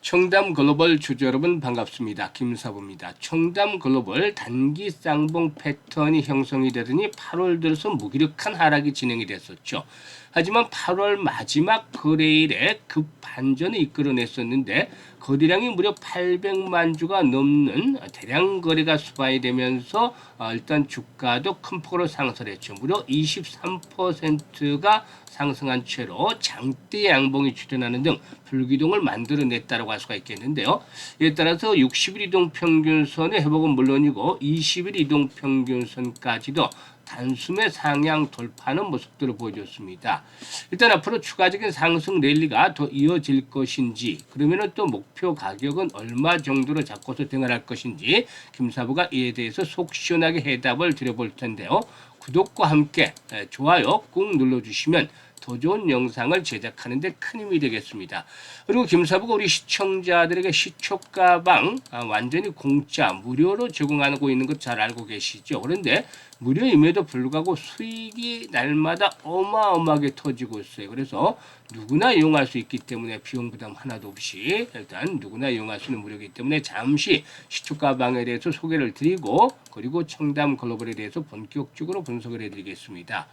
청담 글로벌 주주 여러분 반갑습니다. 김사부입니다. 청담 글로벌 단기 쌍봉 패턴이 형성이 되더니 8월 들어서 무기력한 하락이 진행이 됐었죠. 하지만 8월 마지막 거래일에 급 반전을 이끌어냈었는데 거래량이 무려 800만 주가 넘는 대량 거래가 수반이 되면서 일단 주가도 큰 폭으로 상승했죠. 무려 23%가 상승한 채로 장대 양봉이 출현하는 등 불기둥을 만들어냈다고 할 수가 있겠는데요. 이에 따라서 60일 이동 평균선의 회복은 물론이고 20일 이동 평균선까지도 단숨에 상향 돌파하는 모습들을 보여줬습니다. 일단 앞으로 추가적인 상승 랠리가 더 이어질 것인지, 그러면은 또 목표 가격은 얼마 정도로 잡고서 등을할 것인지 김사부가 이에 대해서 속 시원하게 해답을 드려볼 텐데요. 구독과 함께 좋아요 꾹 눌러주시면 더 좋은 영상을 제작하는 데 큰 힘이 되겠습니다. 그리고 김사부가 우리 시청자들에게 시초가방 완전히 공짜 무료로 제공하고 있는 것 잘 알고 계시죠? 그런데 무료임에도 불구하고 수익이 날마다 어마어마하게 터지고 있어요. 그래서 누구나 이용할 수 있기 때문에 비용 부담 하나도 없이 일단 누구나 이용할 수 있는 무료이기 때문에 잠시 시초가방에 대해서 소개를 드리고, 그리고 청담 글로벌에 대해서 본격적으로 분석을 해드리겠습니다.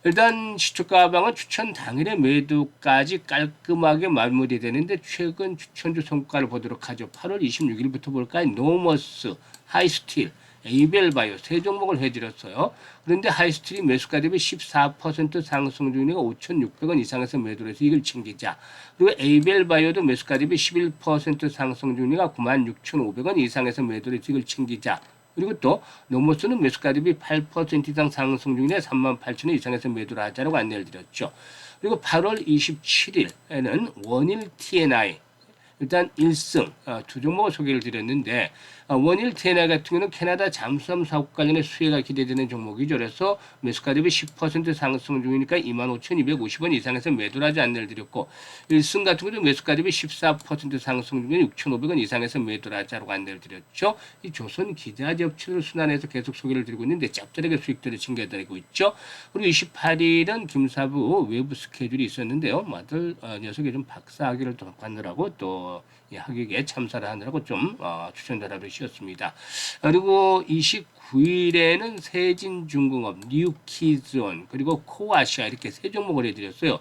일단 시초가방은 추천 당일의 매도까지 깔끔하게 마무리되는데 최근 추천주 성과를 보도록 하죠. 8월 26일부터 볼까요? 노머스, 하이스틸, 에이벨바이오 세 종목을 해드렸어요. 그런데 하이스틸이 매수가 대비 14% 상승 중이니까 5,600원 이상에서 매도를 해서 이걸 챙기자. 그리고 에이벨바이오도 매수가 대비 11% 상승 중이니까 96,500원 이상에서 매도를 해서 이걸 챙기자. 그리고 또 노모스는 매수가 대비 8% 이상 상승 중에 38,000원 이상에서 매도를 하자라고 안내를 드렸죠. 그리고 8월 27일에는 원일 TNI 일단 1승 두 종목을 소개를 드렸는데, 원일 TNI 같은 경우는 캐나다 잠수함 사업 관련해 수혜가 기대되는 종목이죠. 그래서 매수가 대비 10% 상승 중이니까 25,250원 이상에서 매도를 하지 안내를 드렸고, 1승 같은 경우는 매수가 대비 14% 상승 중에 6,500원 이상에서 매도를 하자고 안내를 드렸죠. 이 조선 기자 업체를 순환해서 계속 소개를 드리고 있는데 짭짤하게 수익들을 챙겨드리고 있죠. 그리고 28일은 김사부 외부 스케줄이 있었는데요. 아들 녀석이 좀 박사학위를 또 받느라고 또 학위에 참사를 하느라고 좀 추천자료를 씌웠습니다. 그리고 29일에는 세진중공업, 뉴키즈온, 그리고 코아시아 이렇게 세 종목을 해드렸어요.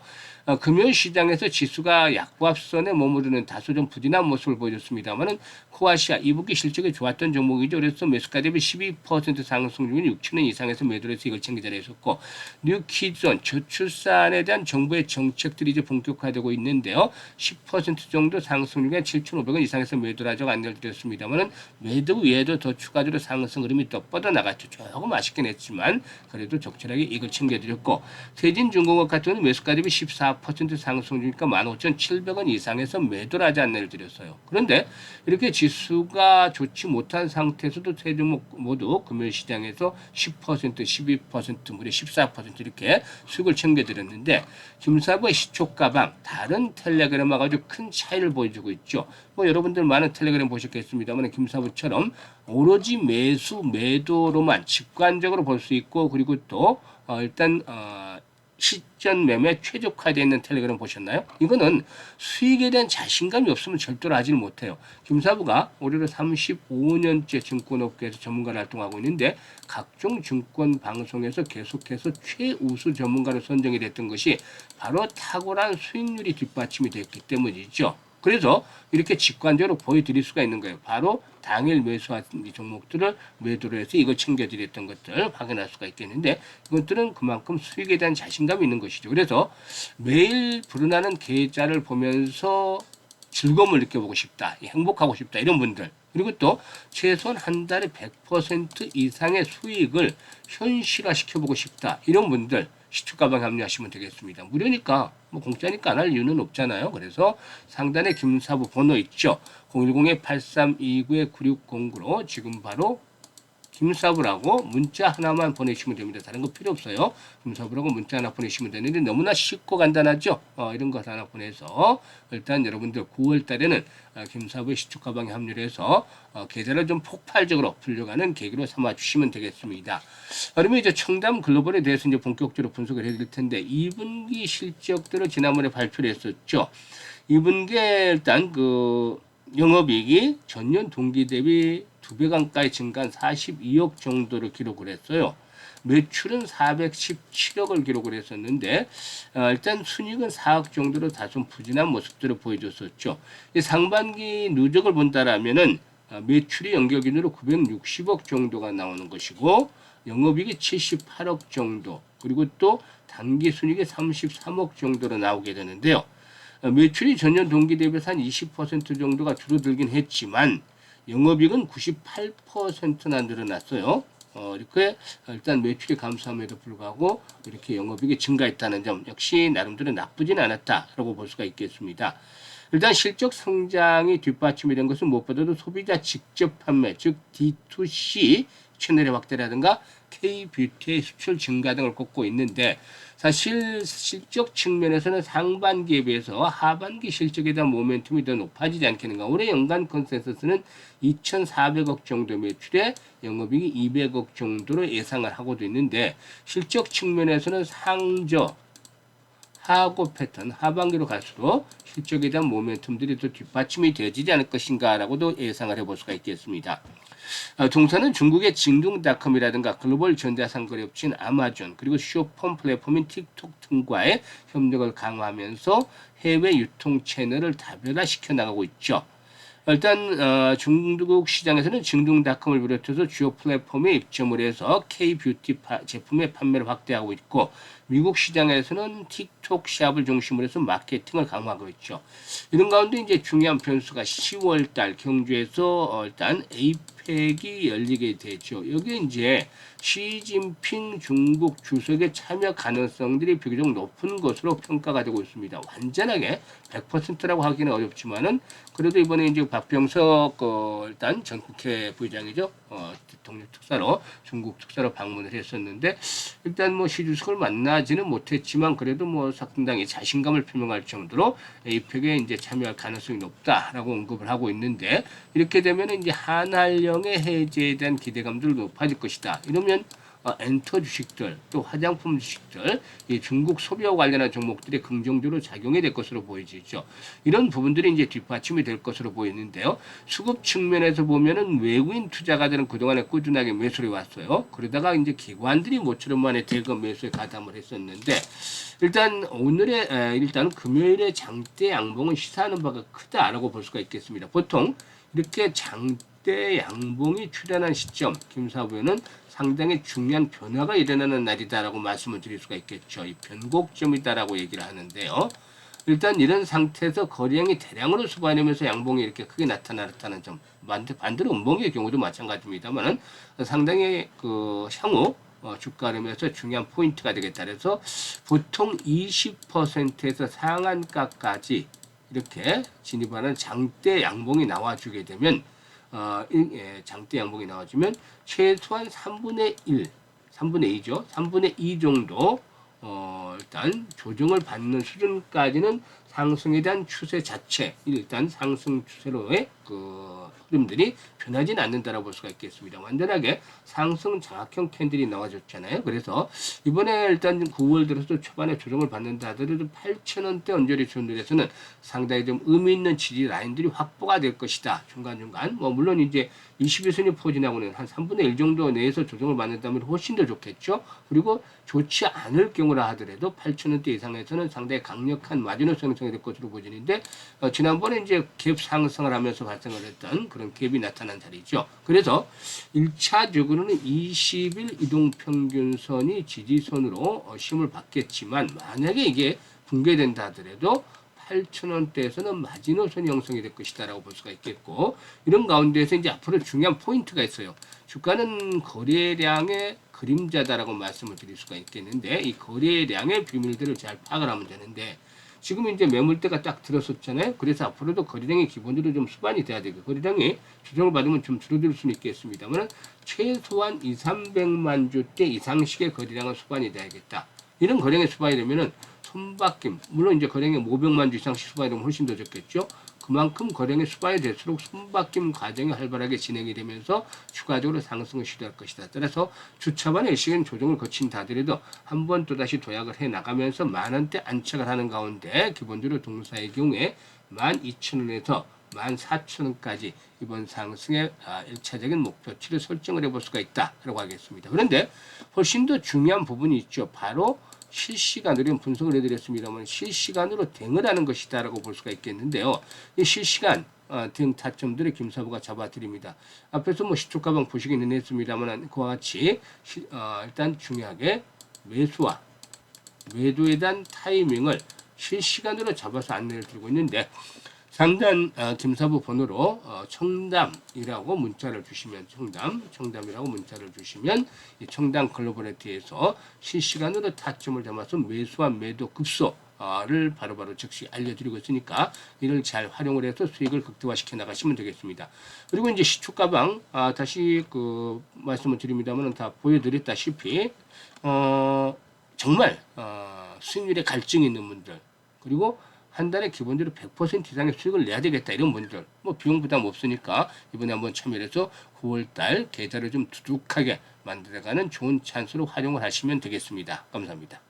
금요시장에서 지수가 약보합선에 머무르는 다소 좀 부진한 모습을 보여줬습니다만은 코아시아 이북기 실적이 좋았던 종목이죠. 그래서 매수가 대비 12% 상승 중인 6,000원 이상에서 매도를 해서 이걸 챙기자로 했었고, 뉴키즈온 저출산에 대한 정부의 정책들이 이제 본격화되고 있는데요. 10% 정도 상승 중에 7,500원 이상에서 매도를 하자고 안내를 드렸습니다만은 매도 외에도 더 추가적으로 상승 흐름이 또 뻗어나갔죠. 조금 아쉽긴 했지만 그래도 적절하게 이걸 챙겨드렸고, 세진중공업 같은 경우는 매수가 대비 14% 상승 중이니까 15,700원 이상에서 매도를 하지 안내를 드렸어요. 그런데 이렇게 지수가 좋지 못한 상태에서도 세 종목 모두 금요일 시장에서 10%, 12%, 무려 14% 이렇게 수익을 챙겨드렸는데, 김사부의 시초가방 다른 텔레그램하고 아주 큰 차이를 보여주고 있죠. 뭐 여러분들 많은 텔레그램 보셨겠습니다만 김사부처럼 오로지 매수 매도로만 직관적으로 볼 수 있고, 그리고 또 일단 시전 매매 최적화되어 있는 텔레그램 보셨나요? 이거는 수익에 대한 자신감이 없으면 절대로 하지는 못해요. 김사부가 올해로 35년째 증권업계에서 전문가를 활동하고 있는데 각종 증권 방송에서 계속해서 최우수 전문가로 선정이 됐던 것이 바로 탁월한 수익률이 뒷받침이 됐기 때문이죠. 그래서 이렇게 직관적으로 보여드릴 수가 있는 거예요. 바로 당일 매수한 이 종목들을 매도를 해서 이걸 챙겨드렸던 것들 확인할 수가 있겠는데, 이것들은 그만큼 수익에 대한 자신감이 있는 것이죠. 그래서 매일 불어나는 계좌를 보면서 즐거움을 느껴보고 싶다, 행복하고 싶다 이런 분들, 그리고 또 최소한 한 달에 100% 이상의 수익을 현실화시켜보고 싶다 이런 분들 시초가방에 합류하시면 되겠습니다. 무료니까 뭐 공짜니까 안 할 이유는 없잖아요. 그래서 상단에 김사부 번호 있죠. 010-8329-9609로 지금 바로 김사부라고 문자 하나만 보내시면 됩니다. 다른 거 필요 없어요. 김사부라고 문자 하나 보내시면 되는데 너무나 쉽고 간단하죠. 이런 것 하나 보내서 일단 여러분들 9월 달에는 김사부의 시초가방에 합류를 해서 계좌를 좀 폭발적으로 풀려가는 계기로 삼아 주시면 되겠습니다. 그러면 이제 청담 글로벌에 대해서 이제 본격적으로 분석을 해드릴 텐데 2분기 실적들을 지난번에 발표를 했었죠. 2분기에 일단 그 영업이익이 전년 동기 대비 2배 가까이 증가한 42억 정도를 기록을 했어요. 매출은 417억을 기록을 했었는데 일단 순이익은 4억 정도로 다소 부진한 모습들을 보여줬었죠. 상반기 누적을 본다라면은 매출이 연결 기준으로 960억 정도가 나오는 것이고 영업이익이 78억 정도 그리고 또 단기 순이익이 33억 정도로 나오게 되는데요. 매출이 전년 동기 대비해서 한 20% 정도가 줄어들긴 했지만 영업이익은 98%나 늘어났어요. 이렇게 일단 매출이 감소함에도 불구하고 이렇게 영업이익이 증가했다는 점 역시 나름대로 나쁘진 않았다라고 볼 수가 있겠습니다. 일단 실적 성장이 뒷받침이 된 것은 무엇보다도 소비자 직접 판매, 즉 D2C 채널의 확대라든가 K-뷰티의 수출 증가 등을 꼽고 있는데 사실 실적 측면에서는 상반기에 비해서 하반기 실적에 대한 모멘텀이 더 높아지지 않겠는가. 올해 연간 컨센서스는 2,400억 정도 매출에 영업이익이 200억 정도로 예상을 하고도 있는데 실적 측면에서는 상저 하고 패턴 하반기로 갈수록 실적에 대한 모멘텀들이 더 뒷받침이 되어지지 않을 것인가라고도 예상을 해볼 수가 있겠습니다. 동사는 중국의 징둥닷컴이라든가 글로벌 전자상거래 업체인 아마존 그리고 쇼폼 플랫폼인 틱톡 등과의 협력을 강화하면서 해외 유통 채널을 다변화시켜 나가고 있죠. 일단 중국 시장에서는 징둥닷컴을 비롯해서 주요 플랫폼에 입점을 해서 K-뷰티 제품의 판매를 확대하고 있고 미국 시장에서는 틱톡 샵을 중심으로 해서 마케팅을 강화하고 있죠. 이런 가운데 이제 중요한 변수가 10월 달 경주에서 일단 APEC이 열리게 되죠. 여기에 이제 시진핑 중국 주석의 참여 가능성들이 비교적 높은 것으로 평가가 되고 있습니다. 완전하게 100%라고 하기는 어렵지만은 그래도 이번에 이제 박병석 일단 전 국회 부의장이죠. 대통령 특사로 중국 특사로 방문을 했었는데 일단 뭐 시 주석을 만나지는 못했지만 그래도 뭐 상당히 자신감을 표명할 정도로 APEC에 이제 참여할 가능성이 높다라고 언급을 하고 있는데 이렇게 되면 이제 한한령의 해제에 대한 기대감도 높아질 것이다. 이러면 엔터 주식들 또 화장품 주식들 이 중국 소비와 관련한 종목들이 긍정적으로 작용이 될 것으로 보여지죠. 이런 부분들이 이제 뒷받침이 될 것으로 보이는데요. 수급 측면에서 보면은 외국인 투자가들은 그동안에 꾸준하게 매수를 왔어요. 그러다가 이제 기관들이 모처럼 만에 대거 매수에 가담을 했었는데 일단 오늘의 일단 금요일에 장대 양봉은 시사하는 바가 크다라고 볼 수가 있겠습니다. 보통 이렇게 장대 양봉이 출현한 시점 김사부에는 상당히 중요한 변화가 일어나는 날이다라고 말씀을 드릴 수가 있겠죠. 이 변곡점이다라고 얘기를 하는데요. 일단 이런 상태에서 거래량이 대량으로 수반하면서 양봉이 이렇게 크게 나타났다는 점 반대로 음봉의 경우도 마찬가지입니다만 상당히 그 향후 주가 흐름에서 중요한 포인트가 되겠다. 그래서 보통 20%에서 상한가까지 이렇게 진입하는 장대 양봉이 나와주게 되면 장대 양봉이 나와주면 최소한 3분의 1, 3분의 2죠. 3분의 2 정도 일단 조정을 받는 수준까지는 상승에 대한 추세 자체, 일단 상승 추세로의 그 흐름들이 변하지는 않는다라고 볼 수가 있겠습니다. 완전하게 상승 장악형 캔들이 나와줬잖아요. 그래서 이번에 일단 9월 들어서 초반에 조정을 받는다 하더라도 8,000원대 언저리 수준에서는 상당히 좀 의미 있는 지지 라인들이 확보가 될 것이다. 중간중간. 뭐 물론 이제 22선이 포진하고는 한 3분의 1 정도 내에서 조정을 받는다면 훨씬 더 좋겠죠. 그리고 좋지 않을 경우라 하더라도 8,000원대 이상에서는 상당히 강력한 마지노선 형성이 될 것으로 보이는데 지난번에 이제 갭 상승을 하면서 발생을 했던 그런 갭이 나타난 자리죠. 그래서 1차적으로는 20일 이동평균선이 지지선으로 힘을 받겠지만 만약에 이게 붕괴된다 하더라도 8,000원대에서는 마지노선 형성이 될 것이다라고 볼 수가 있겠고 이런 가운데에서 이제 앞으로 중요한 포인트가 있어요. 주가는 거래량의 그림자다라고 말씀을 드릴 수가 있겠는데 이 거래량의 비밀들을 잘 파악을 하면 되는데 지금 이제 매물대가 딱 들었었잖아요. 그래서 앞으로도 거래량이 기본적으로 좀 수반이 돼야 되고 거래량이 조정을 받으면 좀 줄어들 수는 있겠습니다만 최소한 2, 300만 주대 이상씩의 거래량은 수반이 돼야겠다. 이런 거래량의 수반이 되면은 손바뀜, 물론 이제 거래량이 500만 주 이상씩 수반이 되면 훨씬 더 좋겠죠. 그만큼 거래량이 수반이 될수록 손바뀜 과정이 활발하게 진행이 되면서 추가적으로 상승을 시도할 것이다. 따라서 주차반에 일시적인 조정을 거친다 하더라도 한번 또다시 도약을 해 나가면서 만원대 안착을 하는 가운데 기본적으로 동사의 경우에 12,000원에서 14,000원까지 이번 상승의 1차적인 목표치를 설정을 해볼 수가 있다라고 하겠습니다. 그런데 훨씬 더 중요한 부분이 있죠. 바로 실시간으로 분석을 해드렸습니다만 실시간으로 대응을 하는 것이다라고 볼 수가 있겠는데요. 이 실시간 대응 타점들을 김사부가 잡아드립니다. 앞에서 뭐 시초 가방 보시기는 했습니다만 그와 같이 일단 중요하게 매수와 매도에 대한 타이밍을 실시간으로 잡아서 안내를 드리고 있는데 상단 김사부 번호로 청담이라고 문자를 주시면 청담이라고 문자를 주시면 이 청담 글로벌에티에서 실시간으로 타점을 잡아서 매수와 매도 급소를 바로바로 즉시 알려드리고 있으니까 이를 잘 활용을 해서 수익을 극대화시켜 나가시면 되겠습니다. 그리고 이제 시초 가방 다시 그 말씀을 드립니다만 다 보여드렸다시피 정말 수익률에 갈증이 있는 분들 그리고 한 달에 기본적으로 100% 이상의 수익을 내야 되겠다 이런 분들 뭐 비용 부담 없으니까 이번에 한번 참여해서 9월달 계좌를 좀 두둑하게 만들어가는 좋은 찬스로 활용을 하시면 되겠습니다. 감사합니다.